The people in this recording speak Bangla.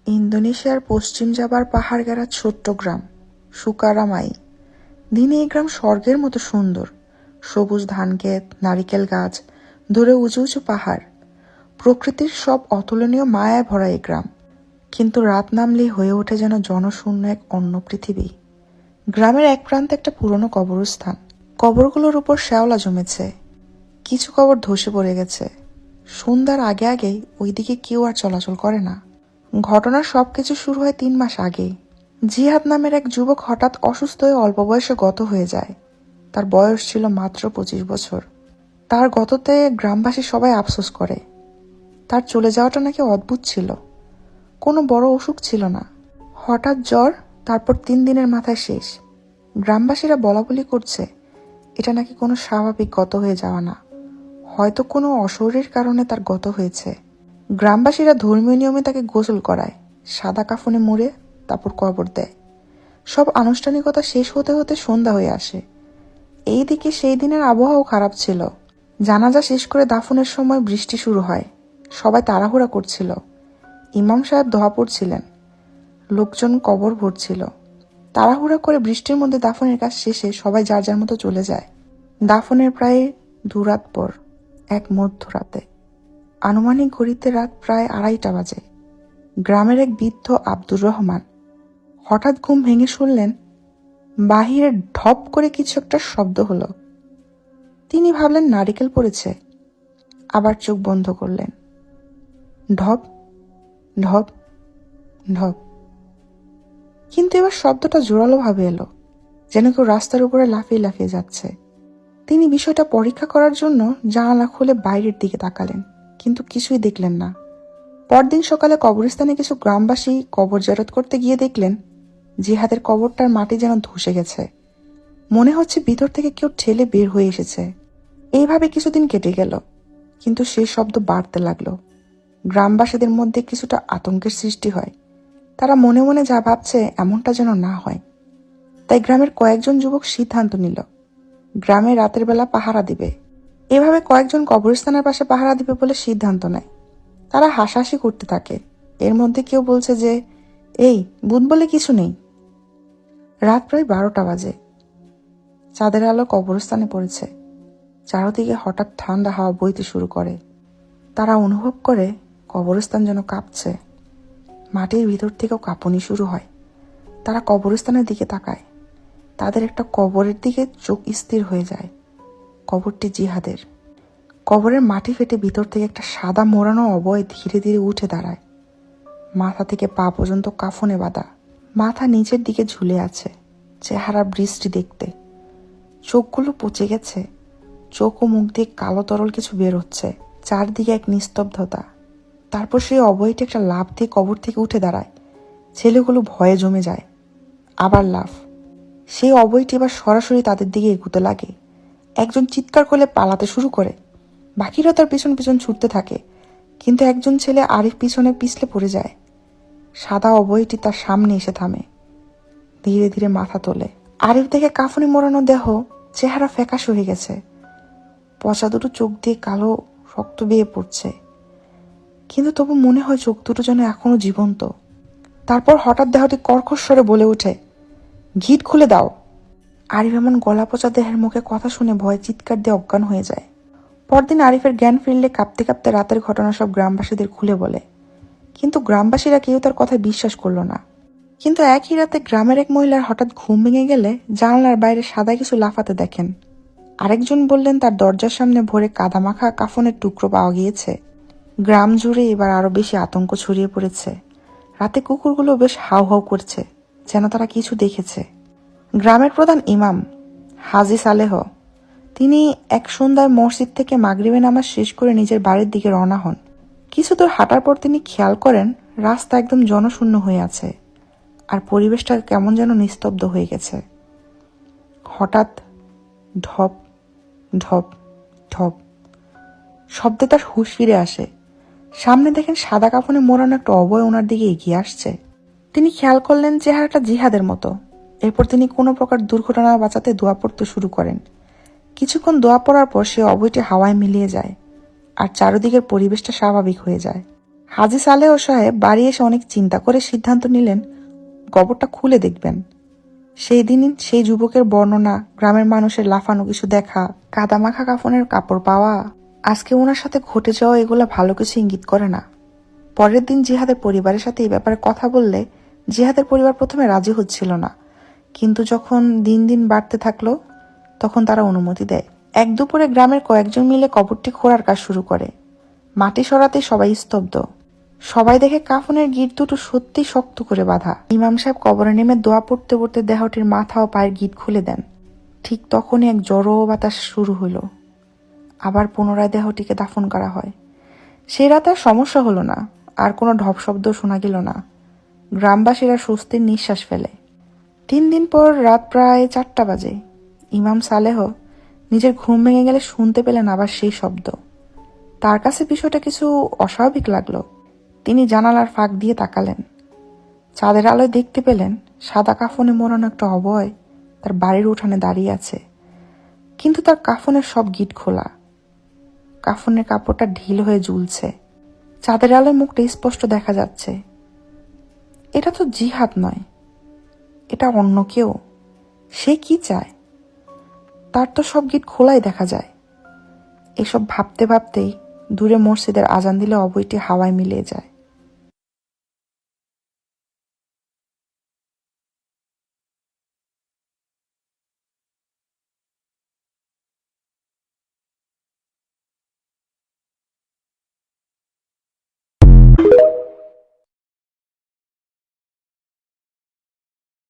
ইন্দোনেশিয়ার পশ্চিম জাভার পাহাড় ঘেরা ছোট্ট গ্রাম সুকারামাই। দিনে এই গ্রাম স্বর্গের মতো সুন্দর। সবুজ ধানক্ষেত, নারিকেল গাছ, দূরে উঁচু উঁচু পাহাড়, প্রকৃতির সব অতুলনীয় মায়ায় ভরা এই গ্রাম। কিন্তু রাত নামলেই হয়ে ওঠে যেন জনশূন্য এক অন্য পৃথিবী। গ্রামের এক প্রান্তে একটা পুরনো কবরস্থান। কবরগুলোর উপর শ্যাওলা জমেছে, কিছু কবর ধসে পড়ে গেছে। সন্ধ্যার আগে আগেই ওইদিকে কেউ আর চলাচল করে না। ঘটনার সবকিছু শুরু হয় 3 মাস আগে। জিহাদ নামের এক যুবক হঠাৎ অসুস্থ হয়ে অল্প বয়সে গত হয়ে যায়। তার বয়স ছিল মাত্র 25 বছর। তার গততে গ্রামবাসী সবাই আফসোস করে। তার চলে যাওয়াটা নাকি অদ্ভুত ছিল, কোনো বড় অসুখ ছিল না। হঠাৎ জ্বর, তারপর 3 দিনের মাথায় শেষ। গ্রামবাসীরা বলাবলি করছে এটা নাকি কোনো স্বাভাবিক গত হয়ে যাওয়া না, হয়তো কোনো অশরীর কারণে তার গত হয়েছে। গ্রামবাসীরা ধর্মীয় নিয়মে তাকে গোসল করায়, সাদা কাফনে মুড়ে তারপর কবর দেয়। সব আনুষ্ঠানিকতা শেষ হতে হতে সন্ধ্যা হয়ে আসে। এইদিকে সেই দিনের আবহাওয়াও খারাপ ছিল। জানাজা শেষ করে দাফনের সময় বৃষ্টি শুরু হয়। সবাই তাড়াহুড়া করছিল। ইমাম সাহেব দোয়া পড়ছিলেন, লোকজন কবর ভরছিল। তাড়াহুড়া করে বৃষ্টির মধ্যে দাফনের কাজ শেষে সবাই যার যার মতো চলে যায়। দাফনের প্রায় 2 রাত পর, এক মধ্যরাতে, আনুমানিক ঘড়িতে রাত প্রায় 2:30 বাজে, গ্রামের এক বৃদ্ধ আব্দুর রহমান হঠাৎ ঘুম ভেঙে শুনলেন বাহিরে ঢপ করে কিছু একটা শব্দ হলো। তিনি ভাবলেন নারিকেল পড়েছে, আবার চোখ বন্ধ করলেন। ঢপ ঢপ ঢপ, কিন্তু এবার শব্দটা জোরালো ভাবে এলো, যেন কেউ রাস্তার উপরে লাফিয়ে লাফিয়ে যাচ্ছে। তিনি বিষয়টা পরীক্ষা করার জন্য জানালা খুলে বাইরের দিকে তাকালেন, কিন্তু কিছুই দেখলেন না। পরদিন সকালে কবরস্থানে কিছু গ্রামবাসী কবর জিয়ারত করতে গিয়ে দেখলেন জিহাদের কবরটার মাটি যেন ধসে গেছে। মনে হচ্ছে ভিতর থেকে কেউ ঠেলে বের হয়ে এসেছে। এইভাবে কিছুদিন কেটে গেল, কিন্তু সেই শব্দ বাড়তে লাগলো। গ্রামবাসীদের মধ্যে কিছুটা আতঙ্কের সৃষ্টি হয়। তারা মনে মনে যা ভাবছে এমনটা যেন না হয়। তাই গ্রামের কয়েকজন যুবক সিদ্ধান্ত নিল গ্রামে রাতের বেলা পাহারা দিবে। এভাবে কয়েকজন কবরস্থানের পাশে পাহারা দিবে বলে সিদ্ধান্ত নেয়। তারা হাসাহাসি করতে থাকে। এর মধ্যে কেউ বলছে যে এই ভূত বলে কিছু নেই। রাত প্রায় 12টা বাজে। চাঁদের আলো কবরস্থানে পড়েছে। চারদিকে হঠাৎ ঠান্ডা হাওয়া বইতে শুরু করে। তারা অনুভব করে কবরস্থান যেন কাঁপছে। মাটির ভিতর থেকেও কাঁপুনি শুরু হয়। তারা কবরস্থানের দিকে তাকায়। তাদের একটা কবরের দিকে চোখ স্থির হয়ে যায়। কবরটি জিহাদের। কবরের মাটি ফেটে ভিতর থেকে একটা সাদা মোড়ানো অবয় ধীরে ধীরে উঠে দাঁড়ায়। মাথা থেকে পা পর্যন্ত কাফনে বাঁধা, মাথা নিচের দিকে ঝুলে আছে, চেহারা বৃষ্টি দেখতে। চোখগুলো পচে গেছে, চোখ ও মুখ দিয়ে কালো তরল কিছু বের হচ্ছে। চারদিকে এক নিস্তব্ধতা। তারপর সেই অবয়টি একটা লাফ দিয়ে কবর থেকে উঠে দাঁড়ায়। ছেলেগুলো ভয়ে জমে যায়। আবার লাফ। সেই অবয়টি এবার সরাসরি তাদের দিকে এগুতে লাগে। একজন চিৎকার করলে পালাতে শুরু করে। বাকিরা তার পিছন পিছন ছুটতে থাকে, কিন্তু একজন ছেলে আরিফ পিছনে পিছলে পড়ে যায়। সাদা অবয়টি তার সামনে এসে থামে, ধীরে ধীরে মাথা তোলে। আরিফ দেখে কাফনে মোড়ানো দেহ, চেহারা ফ্যাকাশ হয়ে গেছে, পচা দুটো চোখ দিয়ে কালো রক্ত বেয়ে পড়ছে, কিন্তু তবু মনে হয় চোখ দুটো যেন এখনো জীবন্ত। তারপর হঠাৎ দেহটি কর্কশ স্বরে বলে ওঠে, গিট খুলে দাও। আরিফ এমন গলা পচা দেহের মুখে কথা শুনে ভয়ে চিৎকার দিয়ে অজ্ঞান হয়ে যায়। পরদিন আরিফের জ্ঞান ফিরলে কাঁপতে কাঁপতে রাতের ঘটনা সব গ্রামবাসীদের খুলে বলে, কিন্তু গ্রামবাসীরা কেউ তার কথায় বিশ্বাস করল না। কিন্তু একই রাতে গ্রামের এক মহিলার হঠাৎ ঘুম ভেঙে গেলে জানালার বাইরে সাদা কিছু লাফাতে দেখেন। আরেকজন বললেন তার দরজার সামনে ভরে কাদা মাখা কাফনের টুকরো পাওয়া গিয়েছে। গ্রাম জুড়ে এবার আরো বেশি আতঙ্ক ছড়িয়ে পড়েছে। রাতে কুকুরগুলো বেশ হাউ হাউ করছে, যেন তারা কিছু দেখেছে। গ্রামের প্রধান ইমাম হাজি সালেহ, তিনি এক সন্ধ্যায় মসজিদ থেকে মাগরিবে নামাজ শেষ করে নিজের বাড়ির দিকে রওনা হন। কিছু দূর হাঁটার পর তিনি খেয়াল করেন রাস্তা একদম জনশূন্য হয়ে আছে, আর পরিবেশটা কেমন যেন নিস্তব্ধ হয়ে গেছে। হঠাৎ ঢপ ঢপ ঢপ শব্দে তার হুঁশ ফিরে আসে। সামনে দেখেন সাদা কাফনে মোড়ানো একটা অবয় ওনার দিকে এগিয়ে আসছে। তিনি খেয়াল করলেন চেহারাটা জিহাদের মতো। এরপর তিনি কোনো প্রকার দুর্ঘটনা বাঁচাতে দোয়া পড়তে শুরু করেন। কিছুক্ষণ দোয়া পড়ার পর সে অবয়টি হাওয়ায় মিলিয়ে যায়, আর চারদিকের পরিবেশটা স্বাভাবিক হয়ে যায়। হাজী সালেহ সাহেব বাড়ি এসে অনেক চিন্তা করে সিদ্ধান্ত নিলেন কবরটা খুলে দেখবেন। সেই দিন সেই যুবকের বর্ণনা, গ্রামের মানুষের লাফানো কিছু দেখা, কাদামাখা কাফনের কাপড় পাওয়া, আজকে ওনার সাথে ঘটে যাওয়া এগুলো ভালো কিছু ইঙ্গিত করে না। পরের দিন জিহাদের পরিবারের সাথে এই ব্যাপারে কথা বললে জিহাদের পরিবার প্রথমে রাজি হচ্ছিল না, কিন্তু যখন দিন দিন বাড়তে থাকলো তখন তারা অনুমতি দেয়। এক দুপুরে গ্রামের কয়েকজন মিলে কবরটি খোঁড়ার কাজ শুরু করে। মাটি সরাতে সবাই স্তব্ধ। সবাই দেখে কাফনের গিট দুটো সত্যি শক্ত করে বাঁধা। ইমাম সাহেব কবরে নেমে দোয়া পড়তে পড়তে দেহটির মাথা ও পায়ের গিট খুলে দেন। ঠিক তখনই এক জড়ো বাতাস শুরু হলো। আবার পুনরায় দেহটিকে দাফন করা হয়। সেই রাতে আর সমস্যা হলো না, আর কোনো ঢপ শব্দ শোনা গেল না। গ্রামবাসীরা স্বস্তির নিঃশ্বাস ফেলে। 3 দিন পর রাত প্রায় 4টা বাজে। ইমাম সালেহ নিজের ঘুম ভেঙে গেলে শুনতে পেলেন আবার সেই শব্দ। তার কাছে বিষয়টা কিছু অস্বাভাবিক লাগলো। তিনি জানালার ফাঁক দিয়ে তাকালেন। চাঁদের আলোয় দেখতে পেলেন সাদা কাফনে মোড়ানো একটা অবয় তার বাড়ির উঠানে দাঁড়িয়ে আছে, কিন্তু তার কাফনের সব গিট খোলা। কাফনের কাপড়টা ঢিল হয়ে ঝুলছে। চাঁদের আলোয় মুখটা স্পষ্ট দেখা যাচ্ছে। এটা তো জিহাদ নয়, এটা অন্য কেউ। সে কি চায়? তার তো সব গিট খোলাই দেখা যায়। এসব ভাবতে ভাবতেই দূরে মসজিদের আজান দিলে অবয়টি হাওয়ায় মিলিয়ে যায়।